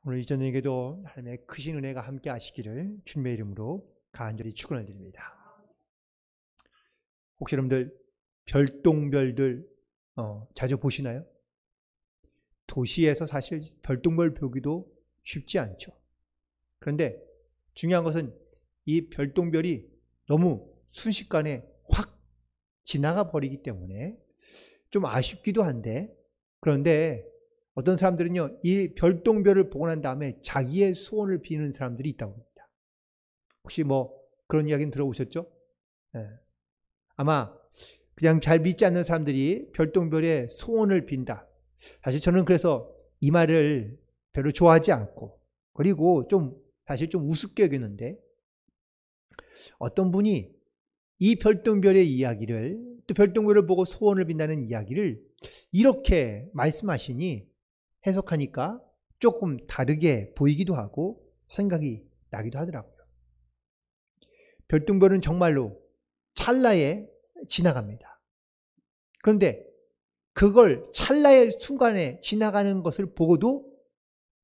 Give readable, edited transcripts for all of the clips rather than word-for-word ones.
오늘 이 저녁에도 하나님의 크신 은혜가 함께 하시기를 주님의 이름으로 간절히 축원을 드립니다. 혹시 여러분들 별똥별들 자주 보시나요? 도시에서 사실 별똥별 보기도 쉽지 않죠. 그런데 중요한 것은 이 별똥별이 너무 순식간에 확 지나가 버리기 때문에 좀 아쉽기도 한데, 그런데 어떤 사람들은요, 이 별똥별을 보고 난 다음에 자기의 소원을 비는 사람들이 있다고 합니다. 혹시 그런 이야기는 들어보셨죠? 네. 아마 그냥 잘 믿지 않는 사람들이 별똥별의 소원을 빈다. 사실 저는 그래서 이 말을 별로 좋아하지 않고, 그리고 사실 좀 우습게 여기는데, 어떤 분이 이 별똥별의 이야기를, 또 별똥별을 보고 소원을 빈다는 이야기를 이렇게 말씀하시니 해석하니까 조금 다르게 보이기도 하고 생각이 나기도 하더라고요. 별똥별은 정말로 찰나에 지나갑니다. 그런데 그걸 찰나의 순간에 지나가는 것을 보고도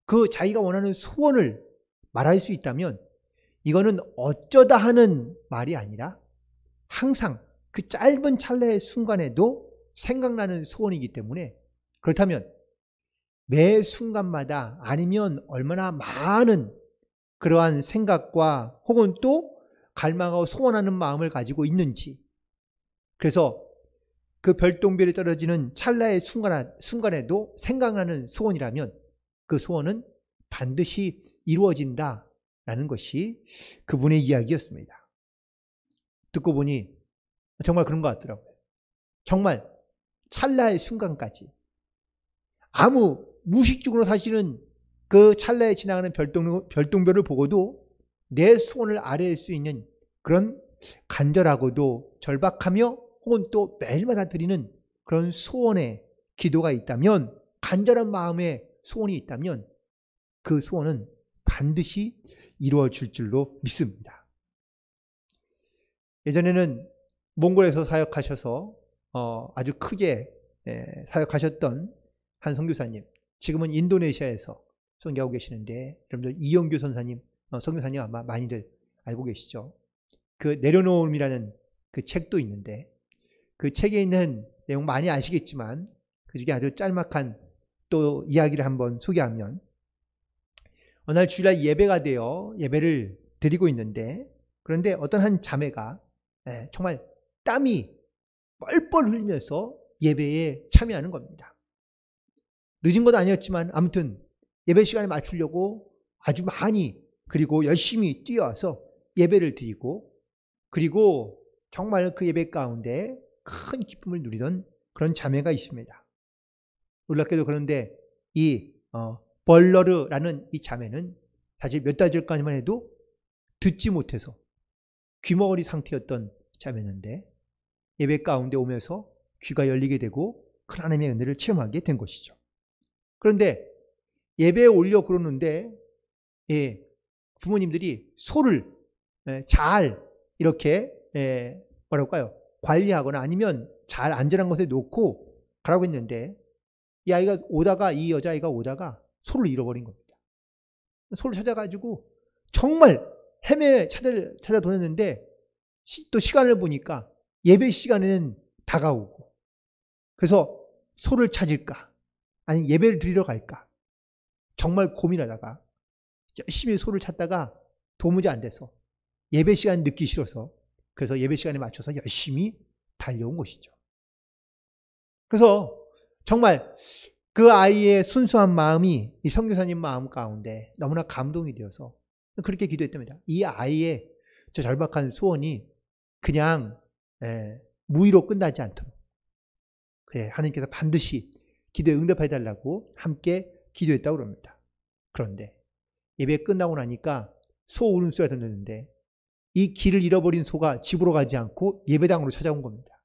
그 자기가 원하는 소원을 말할 수 있다면, 이거는 어쩌다 하는 말이 아니라 항상 그 짧은 찰나의 순간에도 생각나는 소원이기 때문에, 그렇다면 매 순간마다 아니면 얼마나 많은 그러한 생각과 혹은 또 갈망하고 소원하는 마음을 가지고 있는지, 그래서 그 별똥별이 떨어지는 찰나의 순간에도 생각나는 소원이라면 그 소원은 반드시 이루어진다라는 것이 그분의 이야기였습니다. 듣고 보니 정말 그런 것 같더라고요. 정말 찰나의 순간까지 아무 무의식적으로 사실은 그 찰나에 지나가는 별똥별을 보고도 내 소원을 아뢰일 수 있는 그런 간절하고도 절박하며 혹은 또 매일마다 드리는 그런 소원의 기도가 있다면, 간절한 마음의 소원이 있다면 그 소원은 반드시 이루어질 줄로 믿습니다. 예전에는 몽골에서 사역하셔서 아주 크게 사역하셨던 한 선교사님, 지금은 인도네시아에서 선교하고 계시는데, 여러분들 이영규 선교사님 아마 많이들 알고 계시죠? 그 내려놓음이라는 그 책도 있는데, 그 책에 있는 내용 많이 아시겠지만 그 중에 아주 짤막한 또 이야기를 한번 소개하면, 어느 날 주일날 예배가 되어 예배를 드리고 있는데, 그런데 어떤 한 자매가 정말 땀이 뻘뻘 흘리면서 예배에 참여하는 겁니다. 늦은 건 아니었지만 아무튼 예배 시간에 맞추려고 아주 많이 그리고 열심히 뛰어와서 예배를 드리고, 그리고 정말 그 예배 가운데 큰 기쁨을 누리던 그런 자매가 있습니다. 놀랍게도 그런데 이 벌러르라는 이 자매는 사실 몇 달 전까지만 해도 듣지 못해서 귀머거리 상태였던 자매였는데, 예배 가운데 오면서 귀가 열리게 되고 하나님의 은혜를 체험하게 된 것이죠. 그런데 예배에 올려 그러는데 부모님들이 소를 잘 이렇게 뭐랄까요, 관리하거나 아니면 잘 안전한 곳에 놓고 가라고 했는데, 이 여자아이가 오다가 소를 잃어버린 겁니다. 소를 찾아가지고 정말 찾아 돌았는데, 또 시간을 보니까 예배 시간에는 다가오고, 그래서 소를 찾을까 아니 예배를 드리러 갈까 정말 고민하다가 열심히 소를 찾다가 도무지 안 돼서 예배 시간 늦기 싫어서, 그래서 예배 시간에 맞춰서 열심히 달려온 것이죠. 그래서 정말 그 아이의 순수한 마음이 이 선교사님 마음 가운데 너무나 감동이 되어서 그렇게 기도했답니다. 이 아이의 저 절박한 소원이 그냥 무의로 끝나지 않도록, 그래 하나님께서 반드시 기도에 응답해 달라고 함께 기도했다고 합니다. 그런데 예배 끝나고 나니까 소 울음소리가 들렸는데, 이 길을 잃어버린 소가 집으로 가지 않고 예배당으로 찾아온 겁니다.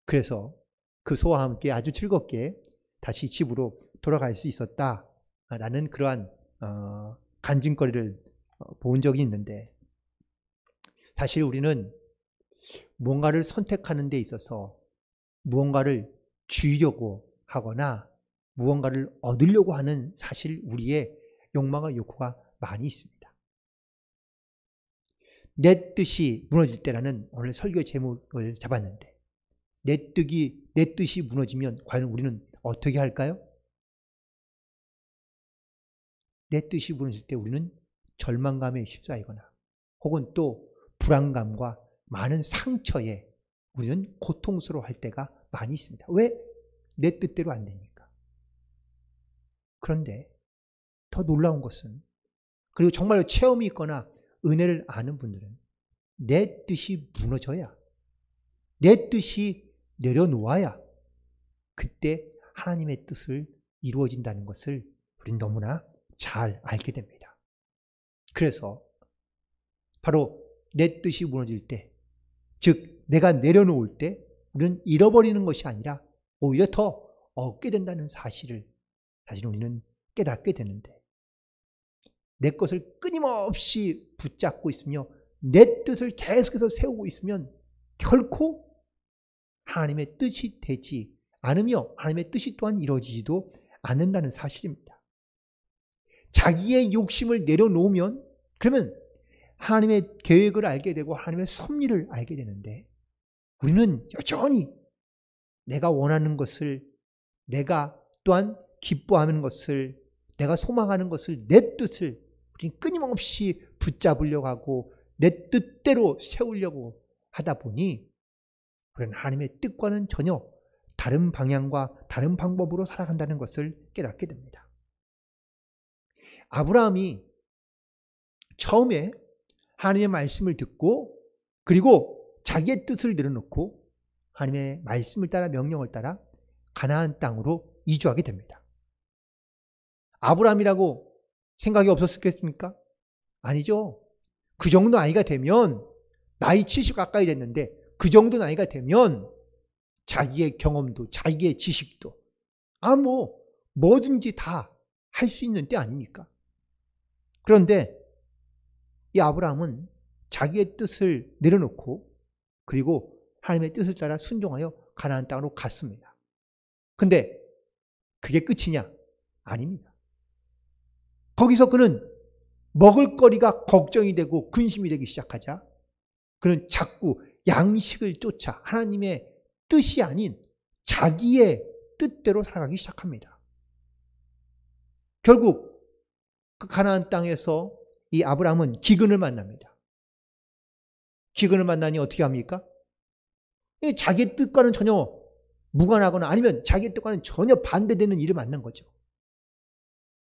그래서 그 소와 함께 아주 즐겁게 다시 집으로 돌아갈 수 있었다라는 그러한 간증거리를 본 적이 있는데, 사실 우리는 무언가를 선택하는 데 있어서 무언가를 쥐려고 하거나 무언가를 얻으려고 하는 사실 우리의 욕망과 욕구가 많이 있습니다. 내 뜻이 무너질 때라는 오늘 설교 제목을 잡았는데 내 뜻이 무너지면 과연 우리는 어떻게 할까요? 내 뜻이 무너질 때 우리는 절망감에 휩싸이거나 혹은 또 불안감과 많은 상처에 우리는 고통스러워할 때가 많이 있습니다. 왜? 내 뜻대로 안 되니까. 그런데 더 놀라운 것은 그리고 정말로 체험이 있거나 은혜를 아는 분들은 내 뜻이 무너져야 내 뜻이 내려놓아야 그때 하나님의 뜻을 이루어진다는 것을 우리는 너무나 잘 알게 됩니다. 그래서 바로 내 뜻이 무너질 때, 즉 내가 내려놓을 때 우리는 잃어버리는 것이 아니라 오히려 더 얻게 된다는 사실을 사실 우리는 깨닫게 되는데 내 것을 끊임없이 붙잡고 있으며 내 뜻을 계속해서 세우고 있으면 결코 하나님의 뜻이 되지 않으며 하나님의 뜻이 또한 이루어지지도 않는다는 사실입니다. 자기의 욕심을 내려놓으면 그러면 하나님의 계획을 알게 되고 하나님의 섭리를 알게 되는데 우리는 여전히 내가 원하는 것을 내가 또한 기뻐하는 것을 내가 소망하는 것을 내 뜻을 우리는 끊임없이 붙잡으려고 하고 내 뜻대로 세우려고 하다 보니 우리는 하나님의 뜻과는 전혀 다른 방향과 다른 방법으로 살아간다는 것을 깨닫게 됩니다. 아브라함이 처음에 하나님의 말씀을 듣고 그리고 자기의 뜻을 내려놓고 하나님의 말씀을 따라 명령을 따라 가나안 땅으로 이주하게 됩니다. 아브라함이라고 생각이 없었겠습니까? 아니죠. 그 정도 나이가 되면 나이 70 가까이 됐는데 그 정도 나이가 되면 자기의 경험도 자기의 지식도 뭐든지 다 할 수 있는 때 아닙니까? 그런데 이 아브라함은 자기의 뜻을 내려놓고 그리고 하나님의 뜻을 따라 순종하여 가나안 땅으로 갔습니다. 근데 그게 끝이냐? 아닙니다. 거기서 그는 먹을거리가 걱정이 되고 근심이 되기 시작하자 그는 자꾸 양식을 쫓아 하나님의 뜻이 아닌 자기의 뜻대로 살아가기 시작합니다. 결국 그 가나안 땅에서 이 아브라함은 기근을 만납니다. 기근을 만나니 어떻게 합니까? 자기의 뜻과는 전혀 무관하거나 아니면 자기의 뜻과는 전혀 반대되는 일을 만난 거죠.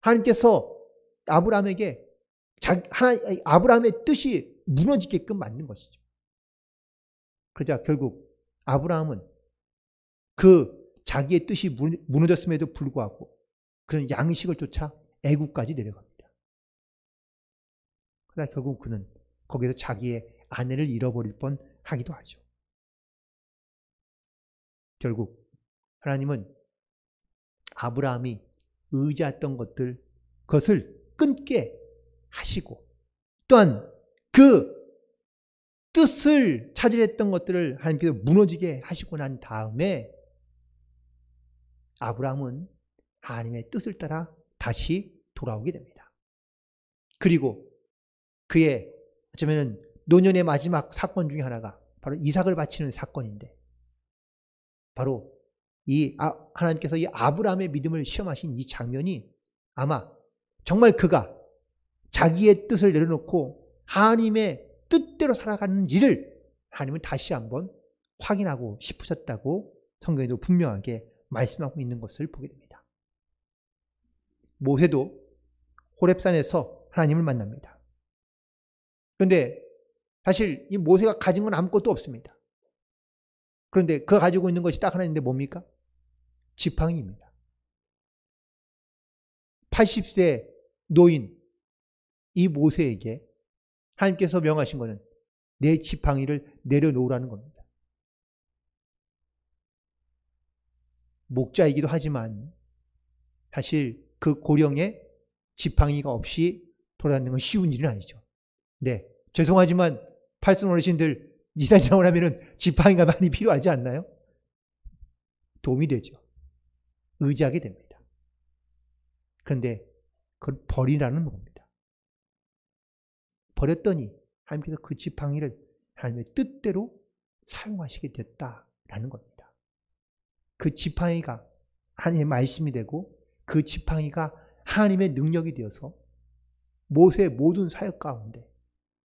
하나님께서 아브라함에게 아브라함의 뜻이 무너지게끔 만든 것이죠. 그러자 결국 아브라함은 그 자기의 뜻이 무너졌음에도 불구하고 그는 양식을 쫓아 애굽까지 내려갑니다. 그러나 결국 그는 거기서 자기의 아내를 잃어버릴 뻔하기도 하죠. 결국 하나님은 아브라함이 의지했던 그것을 끊게 하시고 또한 그 뜻을 찾으려 했던 것들을 하나님께서 무너지게 하시고 난 다음에 아브라함은 하나님의 뜻을 따라 다시 돌아오게 됩니다. 그리고 그의 어쩌면 노년의 마지막 사건 중에 하나가 바로 이삭을 바치는 사건인데 바로 하나님께서 이 아브라함의 믿음을 시험하신 이 장면이 아마 정말 그가 자기의 뜻을 내려놓고 하나님의 뜻대로 살아가는지를 하나님은 다시 한번 확인하고 싶으셨다고 성경에도 분명하게 말씀하고 있는 것을 보게 됩니다. 모세도 호렙산에서 하나님을 만납니다. 그런데 사실 이 모세가 가진 건 아무것도 없습니다. 그런데 그가 가지고 있는 것이 딱 하나 있는데 뭡니까? 지팡이입니다. 80세 노인 이 모세에게 하나님께서 명하신 것은 내 지팡이를 내려놓으라는 겁니다. 목자이기도 하지만 사실 그 고령에 지팡이가 없이 돌아다니는 건 쉬운 일은 아니죠. 네, 죄송하지만 팔순 어르신들 이사 지나고 나면은 지팡이가 많이 필요하지 않나요? 도움이 되죠. 의지하게 됩니다. 그런데 그걸 버리라는 겁니다. 버렸더니 하나님께서 그 지팡이를 하나님의 뜻대로 사용하시게 됐다라는 겁니다. 그 지팡이가 하나님의 말씀이 되고 그 지팡이가 하나님의 능력이 되어서 모세의 모든 사역 가운데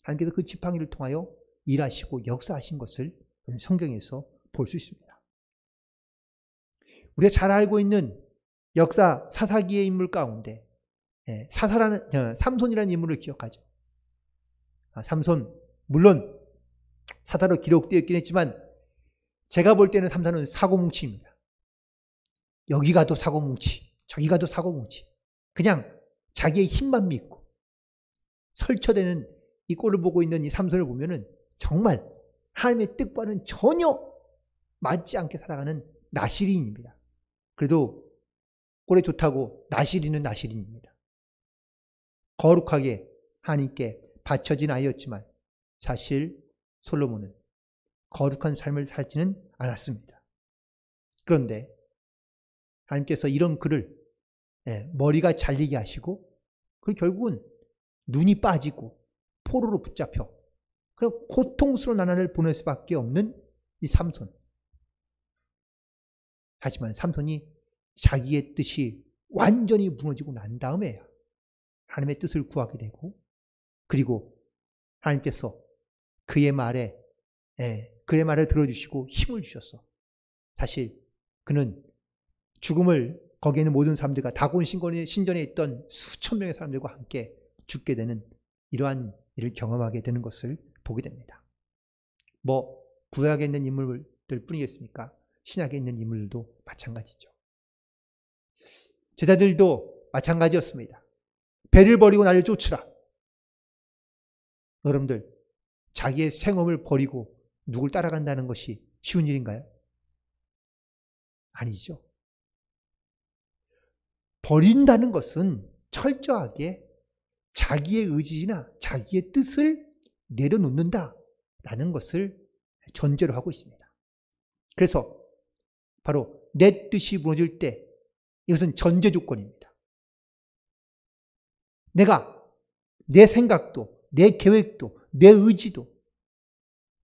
하나님께서 그 지팡이를 통하여 일하시고 역사하신 것을 성경에서 볼 수 있습니다. 우리가 잘 알고 있는 역사 사사기의 인물 가운데 삼손이라는 인물을 기억하죠. 삼손 물론 사사로 기록되어 있긴 했지만 제가 볼 때는 삼손은 사고뭉치입니다. 여기 가도 사고뭉치, 저기 가도 사고뭉치. 그냥 자기의 힘만 믿고 설쳐되는 이 꼴을 보고 있는 이 삼손을 보면은 정말 하나님의 뜻과는 전혀 맞지 않게 살아가는 나시린입니다. 그래도 꼴에 좋다고 나시린은 나시린입니다. 거룩하게 하나님께 바쳐진 아이였지만 사실 솔로몬은 거룩한 삶을 살지는 않았습니다. 그런데 하나님께서 이런 그를 머리가 잘리게 하시고 그리고 결국은 눈이 빠지고 포로로 붙잡혀 그리고 고통스러운 나날을 보낼 수밖에 없는 이 삼손. 하지만 삼손이 자기의 뜻이 완전히 무너지고 난 다음에야 하나님의 뜻을 구하게 되고 그리고 하나님께서 그의 말을 들어주시고 힘을 주셨어. 사실 그는 죽음을 거기에 있는 모든 사람들과 다곤 신전에 있던 수천 명의 사람들과 함께 죽게 되는 이러한 일을 경험하게 되는 것을 보게 됩니다. 구약에 있는 인물들 뿐이겠습니까? 신약에 있는 인물들도 마찬가지죠. 제자들도 마찬가지였습니다. 배를 버리고 나를 쫓으라. 여러분들 자기의 생업을 버리고 누굴 따라간다는 것이 쉬운 일인가요? 아니죠. 버린다는 것은 철저하게 자기의 의지나 자기의 뜻을 내려놓는다라는 것을 전제로 하고 있습니다. 그래서 바로 내 뜻이 무너질 때 이것은 전제 조건입니다. 내가 내 생각도 내 계획도 내 의지도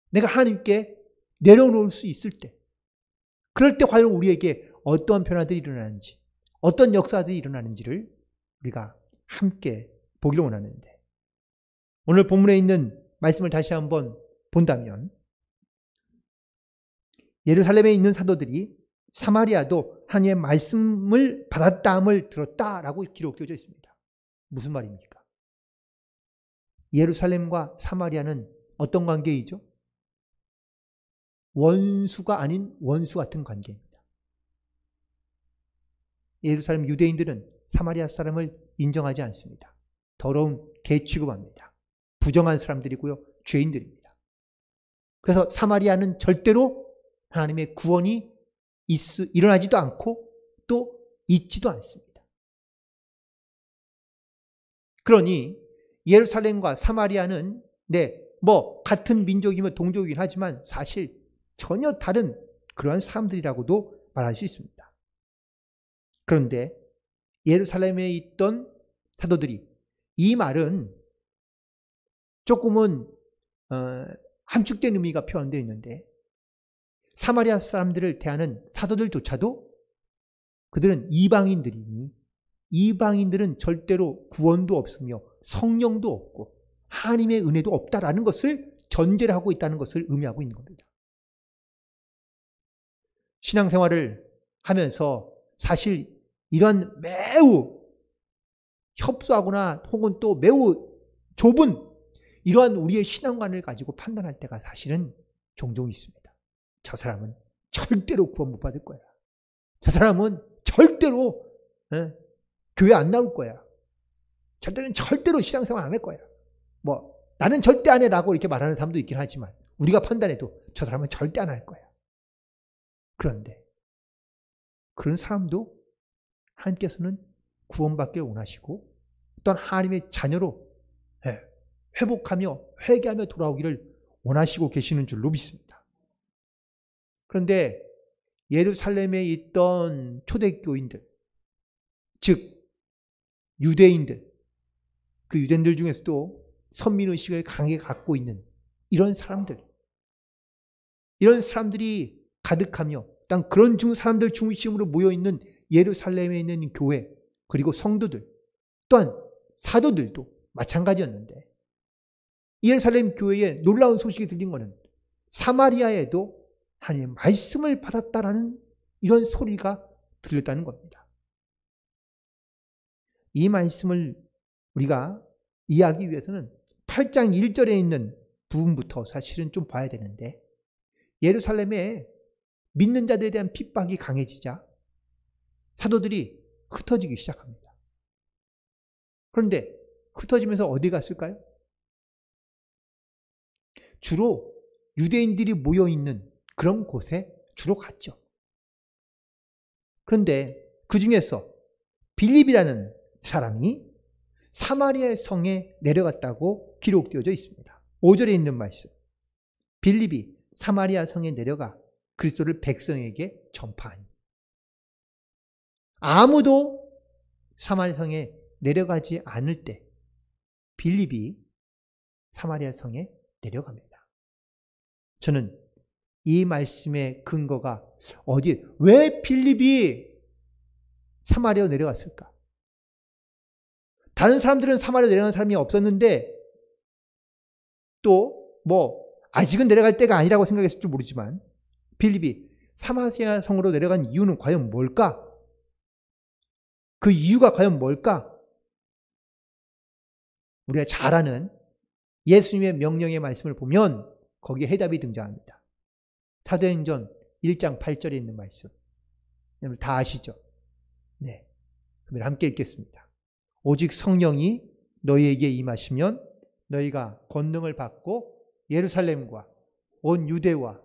내가 하나님께 내려놓을 수 있을 때 그럴 때 과연 우리에게 어떠한 변화들이 일어나는지 어떤 역사들이 일어나는지를 우리가 함께 보기를 원하는데 오늘 본문에 있는 말씀을 다시 한번 본다면 예루살렘에 있는 사도들이 사마리아도 하나님의 말씀을 받았다함을 들었다라고 기록되어져 있습니다. 무슨 말입니까? 예루살렘과 사마리아는 어떤 관계이죠? 원수가 아닌 원수 같은 관계입니다. 예루살렘 유대인들은 사마리아 사람을 인정하지 않습니다. 더러운 개 취급합니다. 부정한 사람들이고요. 죄인들입니다. 그래서 사마리아는 절대로 하나님의 구원이 일어나지도 않고 또 있지도 않습니다. 그러니 예루살렘과 사마리아는 같은 민족이며 동족이긴 하지만 사실 전혀 다른 그러한 사람들이라고도 말할 수 있습니다. 그런데 예루살렘에 있던 사도들이 이 말은 조금은 함축된 의미가 표현되어 있는데 사마리아 사람들을 대하는 사도들조차도 그들은 이방인들이니 이방인들은 절대로 구원도 없으며 성령도 없고 하나님의 은혜도 없다라는 것을 전제를 하고 있다는 것을 의미하고 있는 겁니다. 신앙생활을 하면서 사실 이런 매우 협소하거나 혹은 또 매우 좁은 이러한 우리의 신앙관을 가지고 판단할 때가 사실은 종종 있습니다. 저 사람은 절대로 구원 못 받을 거야. 저 사람은 절대로 교회 안 나올 거야. 절대로 신앙생활 안 할 거야. 나는 절대 안 해라고 이렇게 말하는 사람도 있긴 하지만 우리가 판단해도 저 사람은 절대 안 할 거야. 그런데 그런 사람도 하나님께서는 구원받기를 원하시고 또한 하나님의 자녀로 회복하며 회개하며 돌아오기를 원하시고 계시는 줄로 믿습니다. 그런데 예루살렘에 있던 초대교인들, 즉 유대인들, 그 유대인들 중에서도 선민의식을 강하게 갖고 있는 이런 사람들이 가득하며 그런 사람들 중심으로 모여있는 예루살렘에 있는 교회, 그리고 성도들, 또한 사도들도 마찬가지였는데, 예루살렘 교회에 놀라운 소식이 들린 것은 사마리아에도 하나님의 말씀을 받았다라는 이런 소리가 들렸다는 겁니다. 이 말씀을 우리가 이해하기 위해서는 8장 1절에 있는 부분부터 사실은 좀 봐야 되는데, 예루살렘에 믿는 자들에 대한 핍박이 강해지자 사도들이 흩어지기 시작합니다. 그런데 흩어지면서 어디 갔을까요? 주로 유대인들이 모여있는 그런 곳에 주로 갔죠. 그런데 그 중에서 빌립이라는 사람이 사마리아의 성에 내려갔다고 기록되어져 있습니다. 5절에 있는 말씀. 빌립이 사마리아 성에 내려가 그리스도를 백성에게 전파하니. 아무도 사마리아 성에 내려가지 않을 때 빌립이 사마리아 성에 내려갑니다. 저는 이 말씀의 근거가 어디에, 왜 빌립이 사마리아로 내려갔을까? 다른 사람들은 사마리아로 내려간 사람이 없었는데, 또 아직은 내려갈 때가 아니라고 생각했을지 모르지만 빌립이 사마리아 성으로 내려간 이유는 과연 뭘까? 그 이유가 과연 뭘까? 우리가 잘 아는 예수님의 명령의 말씀을 보면 거기에 해답이 등장합니다. 사도행전 1장 8절에 있는 말씀. 여러분 다 아시죠? 네. 그럼 함께 읽겠습니다. 오직 성령이 너희에게 임하시면 너희가 권능을 받고 예루살렘과 온 유대와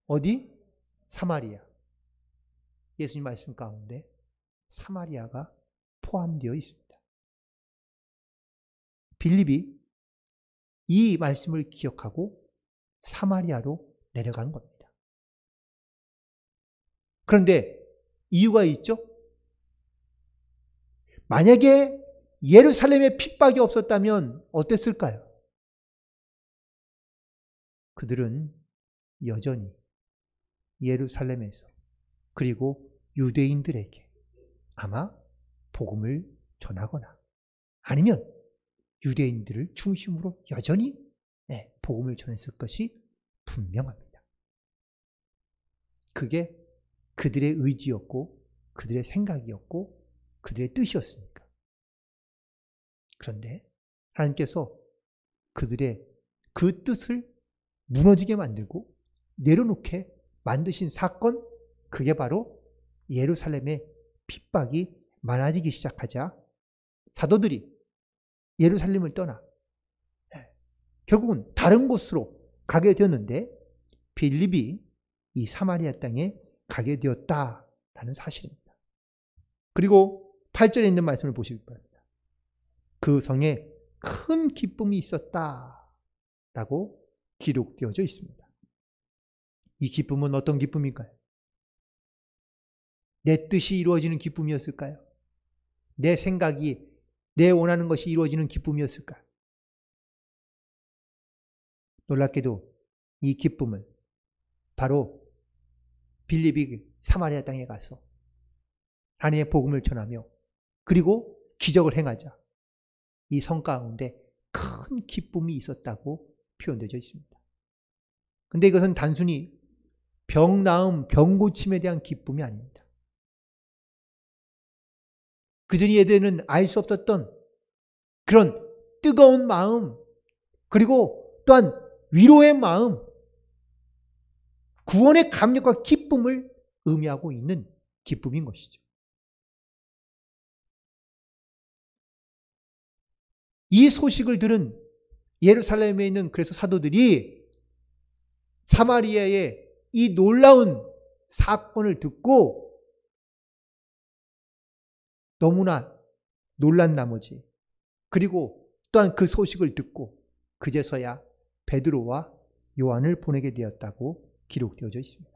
어디? 사마리아. 예수님 말씀 가운데 사마리아가 포함되어 있습니다. 빌립이 이 말씀을 기억하고 사마리아로 내려가는 겁니다. 그런데 이유가 있죠? 만약에 예루살렘에 핍박이 없었다면 어땠을까요? 그들은 여전히 예루살렘에서 그리고 유대인들에게 아마 복음을 전하거나 아니면 유대인들을 중심으로 여전히 복음을 전했을 것이 분명합니다. 그게 그들의 의지였고 그들의 생각이었고 그들의 뜻이었으니까. 그런데 하나님께서 그들의 그 뜻을 무너지게 만들고 내려놓게 만드신 사건, 그게 바로 예루살렘의 핍박이 많아지기 시작하자 사도들이 예루살렘을 떠나 결국은 다른 곳으로 가게 되었는데 빌립이 이 사마리아 땅에 가게 되었다라는 사실입니다. 그리고 8절에 있는 말씀을 보시기 바랍니다. 그 성에 큰 기쁨이 있었다라고 기록되어져 있습니다. 이 기쁨은 어떤 기쁨일까요? 내 뜻이 이루어지는 기쁨이었을까요? 내 생각이, 내 원하는 것이 이루어지는 기쁨이었을까? 놀랍게도 이 기쁨은 바로 빌립이 사마리아 땅에 가서 하나님의 복음을 전하며 그리고 기적을 행하자 이 성 가운데 큰 기쁨이 있었다고 표현되어 있습니다. 근데 이것은 단순히 병 나음, 병 고침에 대한 기쁨이 아닙니다. 그전에 얘들은 알 수 없었던 그런 뜨거운 마음, 그리고 또한 위로의 마음, 구원의 감격과 기쁨을 의미하고 있는 기쁨인 것이죠. 이 소식을 들은 예루살렘에 있는 그래서 사도들이 사마리아의 이 놀라운 사건을 듣고 너무나 놀란 나머지, 그리고 또한 그 소식을 듣고 그제서야 베드로와 요한을 보내게 되었다고 기록되어져 있습니다.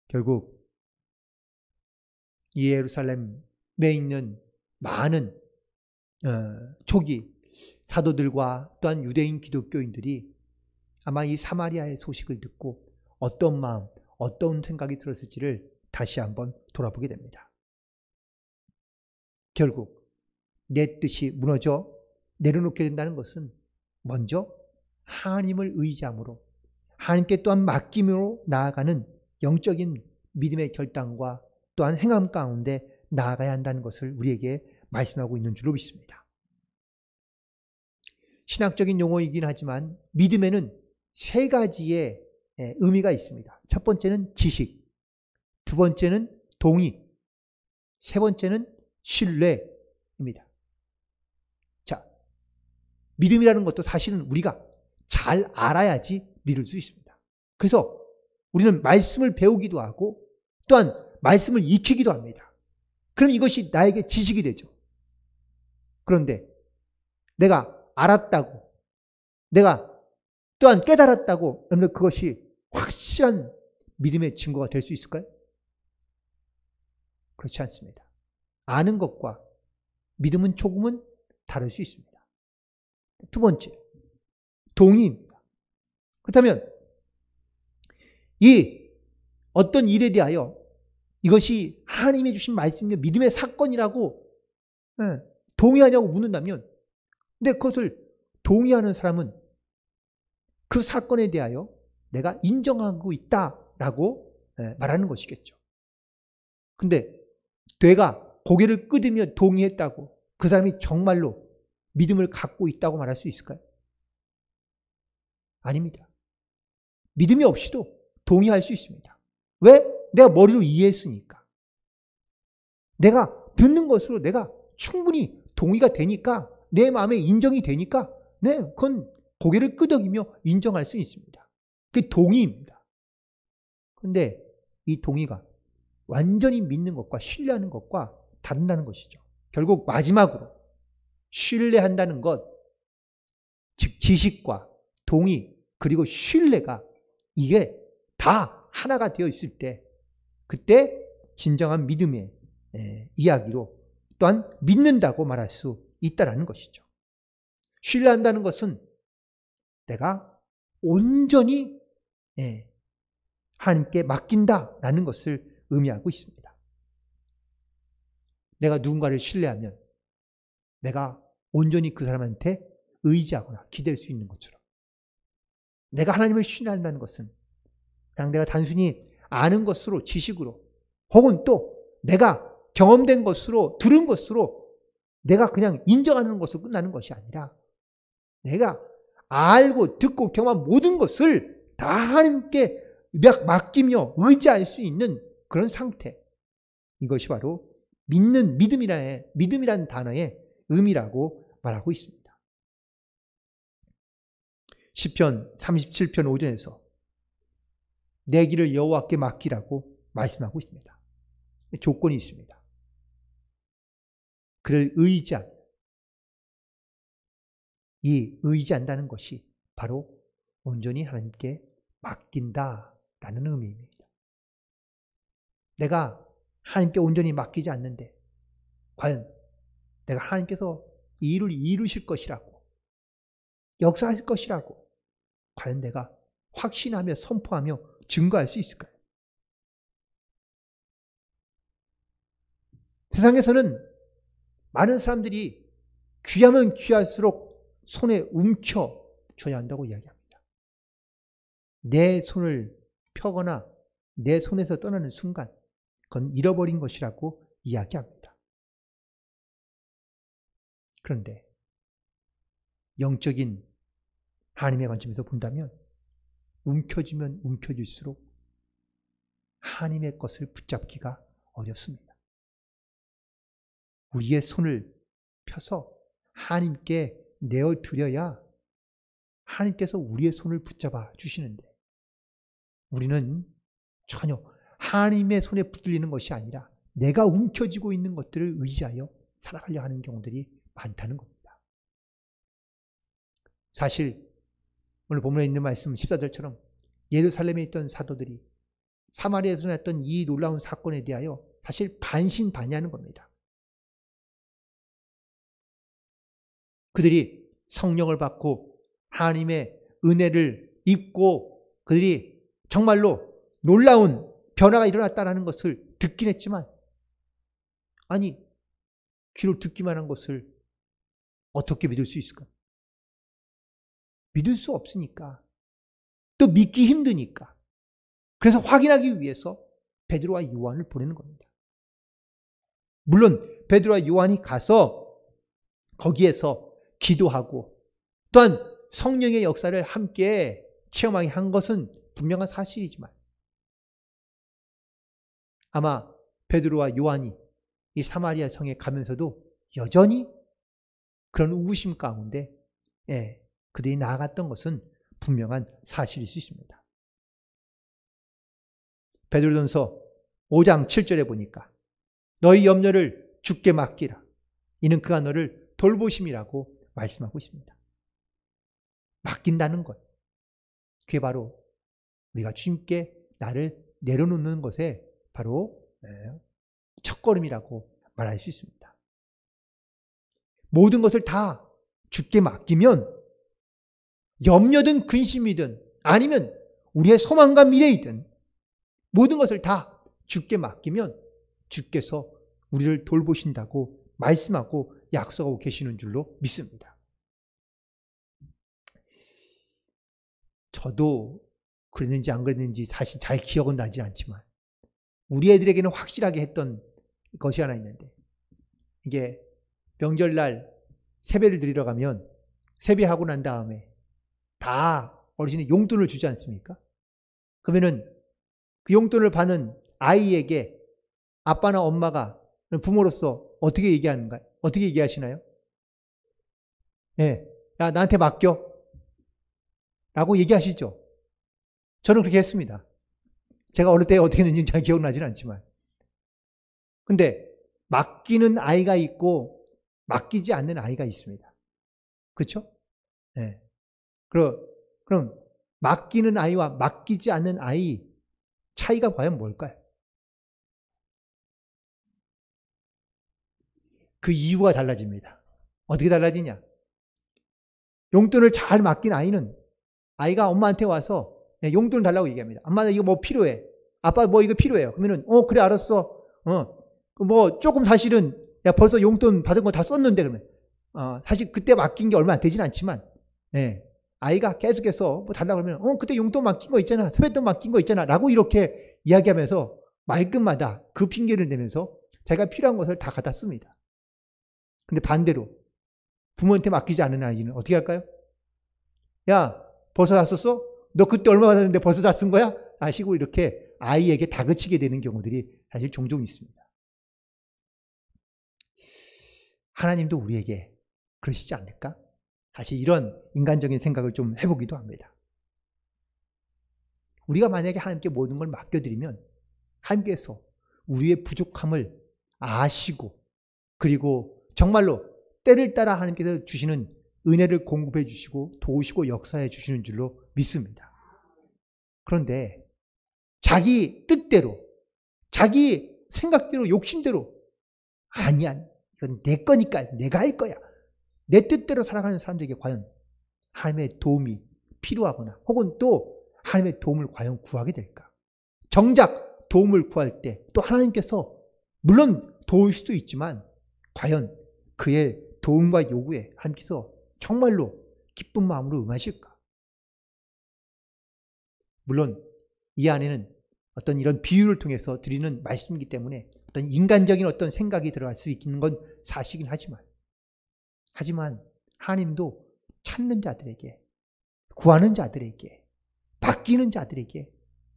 결국 예루살렘에 있는 많은 초기 사도들과 또한 유대인 기독교인들이 아마 이 사마리아의 소식을 듣고 어떤 마음, 어떤 생각이 들었을지를 다시 한번 돌아보게 됩니다. 결국 내 뜻이 무너져 내려놓게 된다는 것은 먼저 하나님을 의지함으로 하나님께 또한 맡김으로 나아가는 영적인 믿음의 결단과 또한 행함 가운데 나아가야 한다는 것을 우리에게 말씀하고 있는 줄로 믿습니다. 신학적인 용어이긴 하지만 믿음에는 세 가지의 의미가 있습니다. 첫 번째는 지식, 두 번째는 동의, 세 번째는 신뢰입니다. 자, 믿음이라는 것도 사실은 우리가 잘 알아야지 믿을 수 있습니다. 그래서 우리는 말씀을 배우기도 하고 또한 말씀을 익히기도 합니다. 그럼 이것이 나에게 지식이 되죠. 그런데 내가 알았다고, 내가 또한 깨달았다고, 여러분들 그것이 확실한 믿음의 증거가 될 수 있을까요? 그렇지 않습니다. 아는 것과 믿음은 조금은 다를 수 있습니다. 두 번째, 동의입니다. 그렇다면 이 어떤 일에 대하여 이것이 하나님이 주신 말씀이며 믿음의 사건이라고 동의하냐고 묻는다면, 근데 그것을 동의하는 사람은 그 사건에 대하여 내가 인정하고 있다라고 말하는 것이겠죠. 근데 내가 고개를 끄덕이며 동의했다고 그 사람이 정말로 믿음을 갖고 있다고 말할 수 있을까요? 아닙니다. 믿음이 없이도 동의할 수 있습니다. 왜? 내가 머리로 이해했으니까. 내가 듣는 것으로 내가 충분히 동의가 되니까, 내 마음에 인정이 되니까, 네, 그건 고개를 끄덕이며 인정할 수 있습니다. 그게 동의입니다. 그런데 이 동의가 완전히 믿는 것과 신뢰하는 것과 다른다는 것이죠. 결국 마지막으로 신뢰한다는 것, 즉 지식과 동의 그리고 신뢰가 이게 다 하나가 되어 있을 때, 그때 진정한 믿음의 이야기로 또한 믿는다고 말할 수 있다는 것이죠. 신뢰한다는 것은 내가 온전히 하나님께 맡긴다라는 것을 의미하고 있습니다. 내가 누군가를 신뢰하면 내가 온전히 그 사람한테 의지하거나 기댈 수 있는 것처럼, 내가 하나님을 신뢰한다는 것은 그냥 내가 단순히 아는 것으로, 지식으로, 혹은 또 내가 경험된 것으로, 들은 것으로 내가 그냥 인정하는 것으로 끝나는 것이 아니라, 내가 알고 듣고 경험한 모든 것을 다 하나님께 맡기며 의지할 수 있는 그런 상태, 이것이 바로 믿음이라는 단어의 의미라고 말하고 있습니다. 시편 37편 5절에서 내 길을 여호와께 맡기라고 말씀하고 있습니다. 조건이 있습니다. 그를 의지하는, 이 의지한다는 것이 바로 온전히 하나님께 맡긴다라는 의미입니다. 내가 하나님께 온전히 맡기지 않는데 과연 내가 하나님께서 이 일을 이루실 것이라고, 역사하실 것이라고 과연 내가 확신하며 선포하며 증거할 수 있을까요? 세상에서는 많은 사람들이 귀하면 귀할수록 손에 움켜줘야 한다고 이야기합니다. 내 손을 펴거나 내 손에서 떠나는 순간 그건 잃어버린 것이라고 이야기합니다. 그런데 영적인 하나님의 관점에서 본다면 움켜쥐면 움켜질수록 하나님의 것을 붙잡기가 어렵습니다. 우리의 손을 펴서 하나님께 내어드려야 하나님께서 우리의 손을 붙잡아 주시는데, 우리는 전혀 하나님의 손에 붙들리는 것이 아니라 내가 움켜쥐고 있는 것들을 의지하여 살아가려 하는 경우들이 많다는 겁니다. 사실 오늘 본문에 있는 말씀 14절처럼 예루살렘에 있던 사도들이 사마리아에서 났던 이 놀라운 사건에 대하여 사실 반신반의하는 겁니다. 그들이 성령을 받고 하나님의 은혜를 입고 그들이 정말로 놀라운 변화가 일어났다는 것을 듣긴 했지만, 아니, 귀로 듣기만 한 것을 어떻게 믿을 수 있을까? 믿을 수 없으니까. 또 믿기 힘드니까. 그래서 확인하기 위해서 베드로와 요한을 보내는 겁니다. 물론 베드로와 요한이 가서 거기에서 기도하고 또한 성령의 역사를 함께 체험하게 한 것은 분명한 사실이지만, 아마 베드로와 요한이 이 사마리아 성에 가면서도 여전히 그런 우구심 가운데 그들이 나아갔던 것은 분명한 사실일 수 있습니다. 베드로전서 5장 7절에 보니까 너희 염려를 주께 맡기라. 이는 그가 너를 돌보심이라고 말씀하고 있습니다. 맡긴다는 것. 그게 바로 우리가 주님께 나를 내려놓는 것에 바로 첫걸음이라고 말할 수 있습니다. 모든 것을 다 주께 맡기면 염려든 근심이든 아니면 우리의 소망과 미래이든 모든 것을 다 주께 맡기면 주께서 우리를 돌보신다고 말씀하고 약속하고 계시는 줄로 믿습니다. 저도 그랬는지 안 그랬는지 사실 잘 기억은 나지 않지만 우리 애들에게는 확실하게 했던 것이 하나 있는데, 이게 명절날 세배를 드리러 가면 세배하고 난 다음에 다 어르신이 용돈을 주지 않습니까? 그러면은 그 용돈을 받는 아이에게 아빠나 엄마가 부모로서 어떻게 얘기하는가요? 어떻게 얘기하시나요? 야, 나한테 맡겨. 라고 얘기하시죠. 저는 그렇게 했습니다. 제가 어느 때 어떻게 했는지 잘 기억나지는 않지만. 근데 맡기는 아이가 있고 맡기지 않는 아이가 있습니다. 그렇죠? 그럼 맡기는 아이와 맡기지 않는 아이 차이가 과연 뭘까요? 그 이유가 달라집니다. 어떻게 달라지냐? 용돈을 잘 맡긴 아이는 아이가 엄마한테 와서 용돈을 달라고 얘기합니다. 엄마, 이거 뭐 필요해? 아빠 뭐 이거 필요해요? 그러면은 그래 알았어. 뭐 조금 사실은 야 벌써 용돈 받은 거 다 썼는데 그러면 사실 그때 맡긴 게 얼마 안 되진 않지만 아이가 계속해서 뭐 달라고 그러면 그때 용돈 맡긴 거 있잖아. 세뱃돈 맡긴 거 있잖아. 라고 이렇게 이야기하면서 말끝마다 그 핑계를 내면서 자기가 필요한 것을 다 갖다 씁니다. 근데 반대로 부모한테 맡기지 않은 아이는 어떻게 할까요? 야, 벌써 다 썼어? 너 그때 얼마 받았는데 벌써 다 쓴 거야? 아시고 이렇게 아이에게 다그치게 되는 경우들이 사실 종종 있습니다. 하나님도 우리에게 그러시지 않을까? 사실 이런 인간적인 생각을 좀 해보기도 합니다. 우리가 만약에 하나님께 모든 걸 맡겨드리면 하나님께서 우리의 부족함을 아시고 그리고 정말로 때를 따라 하나님께서 주시는 은혜를 공급해 주시고 도우시고 역사해 주시는 줄로 믿습니다. 그런데 자기 뜻대로 자기 생각대로 욕심대로 아니야, 이건 내 거니까 내가 할 거야, 내 뜻대로 살아가는 사람들에게 과연 하나님의 도움이 필요하거나 혹은 또 하나님의 도움을 과연 구하게 될까? 정작 도움을 구할 때 또 하나님께서 물론 도울 수도 있지만 과연 그의 도움과 요구에 하나님께서 정말로 기쁜 마음으로 응하실까? 물론 이 안에는 어떤 이런 비유를 통해서 드리는 말씀이기 때문에 어떤 인간적인 어떤 생각이 들어갈 수 있는 건 사실이긴 하지만 하나님도 찾는 자들에게, 구하는 자들에게, 맡기는 자들에게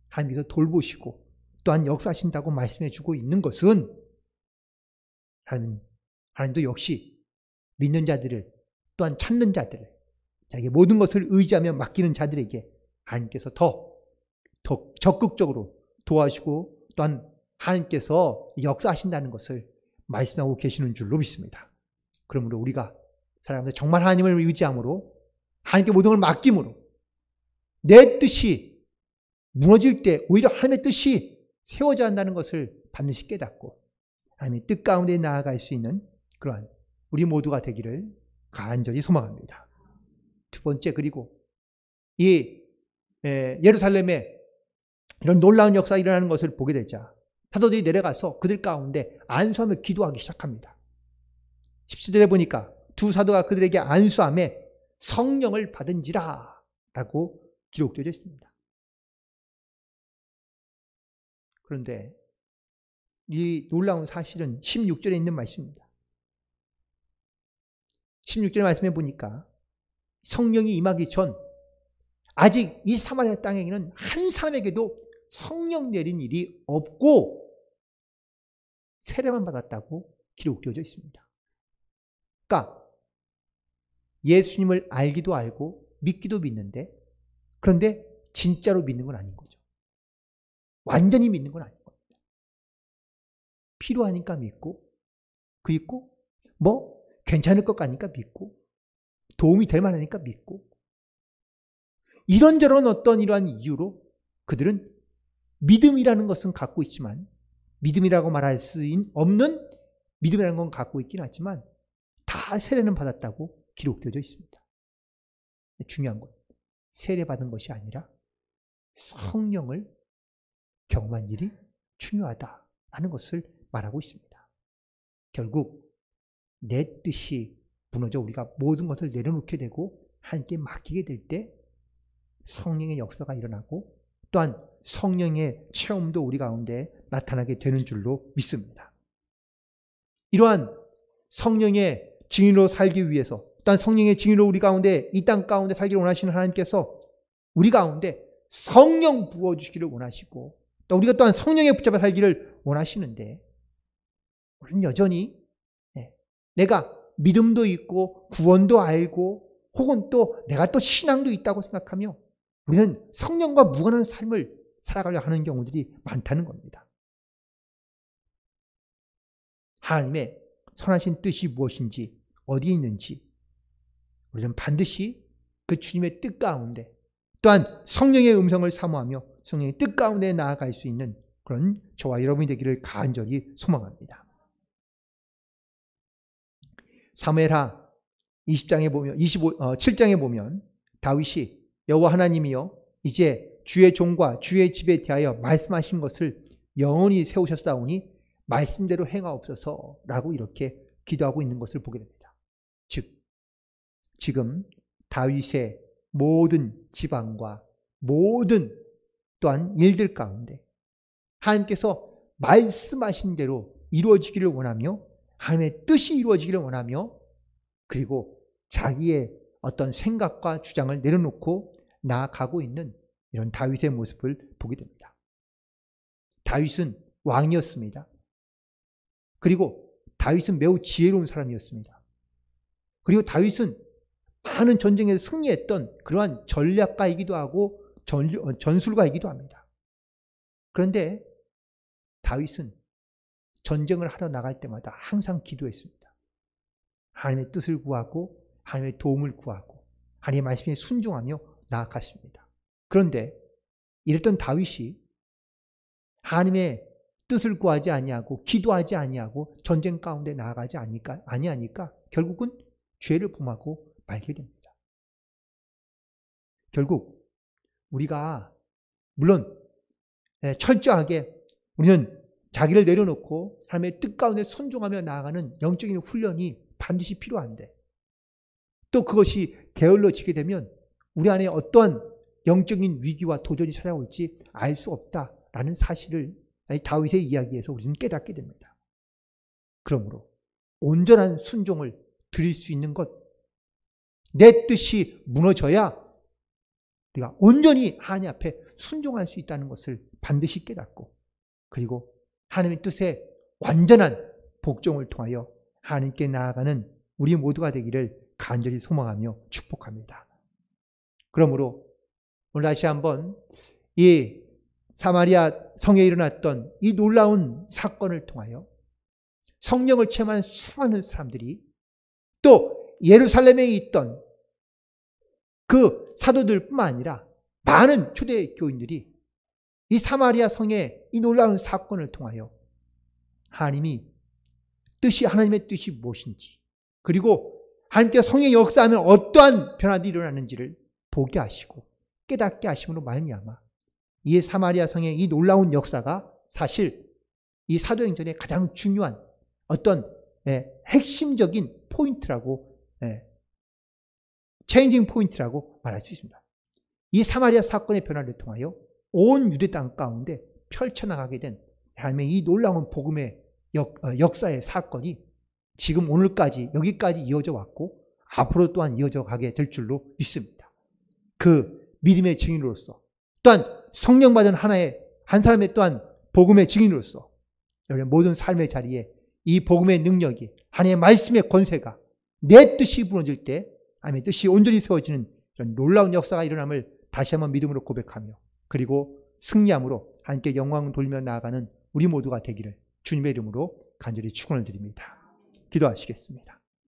하나님께서 돌보시고 또한 역사하신다고 말씀해 주고 있는 것은 하나님도 역시 믿는 자들을 또한 찾는 자들을 자기의 모든 것을 의지하며 맡기는 자들에게 하나님께서 더 적극적으로 도와주시고 또한 하나님께서 역사하신다는 것을 말씀하고 계시는 줄로 믿습니다. 그러므로 우리가 살아가면서 정말 하나님을 의지함으로 하나님께 모든 걸 맡김으로 내 뜻이 무너질 때 오히려 하나님의 뜻이 세워져야 한다는 것을 반드시 깨닫고 하나님의 뜻 가운데 나아갈 수 있는 그러한 우리 모두가 되기를 간절히 소망합니다. 두 번째, 그리고 이 예루살렘에 이런 놀라운 역사가 일어나는 것을 보게 되자 사도들이 내려가서 그들 가운데 안수하며 기도하기 시작합니다. 17절에 보니까 두 사도가 그들에게 안수함에 성령을 받은지라 라고 기록되어 있습니다. 그런데 이 놀라운 사실은 16절에 있는 말씀입니다. 16절 말씀에 보니까 성령이 임하기 전 아직 이 사마리아 땅에는 한 사람에게도 성령 내린 일이 없고 세례만 받았다고 기록되어져 있습니다. 그러니까 예수님을 알기도 알고 믿기도 믿는데 그런데 진짜로 믿는 건 아닌 거죠. 완전히 믿는 건 아닌 겁니다. 필요하니까 믿고 그리고 괜찮을 것 같으니까 믿고 도움이 될 만하니까 믿고 이런저런 어떤 이러한 이유로 그들은 믿음이라는 것은 갖고 있지만 믿음이라고 말할 수 없는 믿음이라는 건 갖고 있긴 하지만 다 세례는 받았다고 기록되어져 있습니다. 중요한 건 세례받은 것이 아니라 성령을 경험한 일이 중요하다라는 것을 말하고 있습니다. 결국 내 뜻이 무너져 우리가 모든 것을 내려놓게 되고 하나님께 맡기게 될 때 성령의 역사가 일어나고 또한 성령의 체험도 우리 가운데 나타나게 되는 줄로 믿습니다. 이러한 성령의 증인으로 살기 위해서 또한 성령의 증인으로 우리 가운데 이 땅 가운데 살기를 원하시는 하나님께서 우리 가운데 성령 부어주시기를 원하시고 또 우리가 또한 성령에 붙잡아 살기를 원하시는데 우리는 여전히 내가 믿음도 있고 구원도 알고 혹은 또 내가 또 신앙도 있다고 생각하며 우리는 성령과 무관한 삶을 살아가려 하는 경우들이 많다는 겁니다. 하나님의 선하신 뜻이 무엇인지 어디에 있는지 우리는 반드시 그 주님의 뜻 가운데 또한 성령의 음성을 사모하며 성령의 뜻 가운데 나아갈 수 있는 그런 저와 여러분이 되기를 간절히 소망합니다. 사무엘하 20장에 보면 7장에 보면 다윗이 여호와 하나님이여 이제 주의 종과 주의 집에 대하여 말씀하신 것을 영원히 세우셨사오니 말씀대로 행하옵소서라고 이렇게 기도하고 있는 것을 보게 됩니다. 즉 지금 다윗의 모든 지방과 모든 또한 일들 가운데 하나님께서 말씀하신 대로 이루어지기를 원하며 하나님의 뜻이 이루어지기를 원하며 그리고 자기의 어떤 생각과 주장을 내려놓고 나아가고 있는 이런 다윗의 모습을 보게 됩니다. 다윗은 왕이었습니다. 그리고 다윗은 매우 지혜로운 사람이었습니다. 그리고 다윗은 많은 전쟁에서 승리했던 그러한 전략가이기도 하고 전술가이기도 합니다. 그런데 다윗은 전쟁을 하러 나갈 때마다 항상 기도했습니다. 하나님의 뜻을 구하고 하나님의 도움을 구하고 하나님의 말씀에 순종하며 나아갔습니다. 그런데 이랬던 다윗이 하나님의 뜻을 구하지 아니하고 기도하지 아니하고 전쟁 가운데 나아가지 아니하니까 결국은 죄를 범하고 말게 됩니다. 결국 우리가 물론 철저하게 우리는 자기를 내려놓고 하나님의 뜻 가운데 순종하며 나아가는 영적인 훈련이 반드시 필요한데 또 그것이 게을러지게 되면 우리 안에 어떠한 영적인 위기와 도전이 찾아올지 알 수 없다라는 사실을 다윗의 이야기에서 우리는 깨닫게 됩니다. 그러므로 온전한 순종을 드릴 수 있는 것, 내 뜻이 무너져야 우리가 온전히 하나님 앞에 순종할 수 있다는 것을 반드시 깨닫고 그리고 하나님의 뜻에 완전한 복종을 통하여 하나님께 나아가는 우리 모두가 되기를 간절히 소망하며 축복합니다. 그러므로 오늘 다시 한번 이 사마리아 성에 일어났던 이 놀라운 사건을 통하여 성령을 체험한 수많은 사람들이 또 예루살렘에 있던 그 사도들뿐만 아니라 많은 초대 교인들이 이 사마리아 성의 이 놀라운 사건을 통하여 하나님의 뜻이 무엇인지, 그리고 하나님께서 성령의 역사하면 어떠한 변화들이 일어나는지를 보게 하시고 깨닫게 하심으로 말미암아 이 사마리아 성의 이 놀라운 역사가 사실 이 사도행전의 가장 중요한 어떤 핵심적인 포인트라고, 체인징 포인트라고 말할 수 있습니다. 이 사마리아 사건의 변화를 통하여 온 유대 땅 가운데 펼쳐나가게 된 하나님의 이 놀라운 복음의 역사의 사건이 지금 오늘까지 여기까지 이어져 왔고 앞으로 또한 이어져 가게 될 줄로 믿습니다. 그 믿음의 증인으로서 또한 성령 받은 한 사람의 또한 복음의 증인으로서 여러분의 모든 삶의 자리에 이 복음의 능력이, 하나님의 말씀의 권세가 내 뜻이 무너질 때 하나님의 뜻이 온전히 세워지는 이런 놀라운 역사가 일어남을 다시 한번 믿음으로 고백하며 그리고 승리함으로 하나님께 영광을 돌리며 나아가는 우리 모두가 되기를 주님의 이름으로 간절히 축원을 드립니다. 기도하시겠습니다.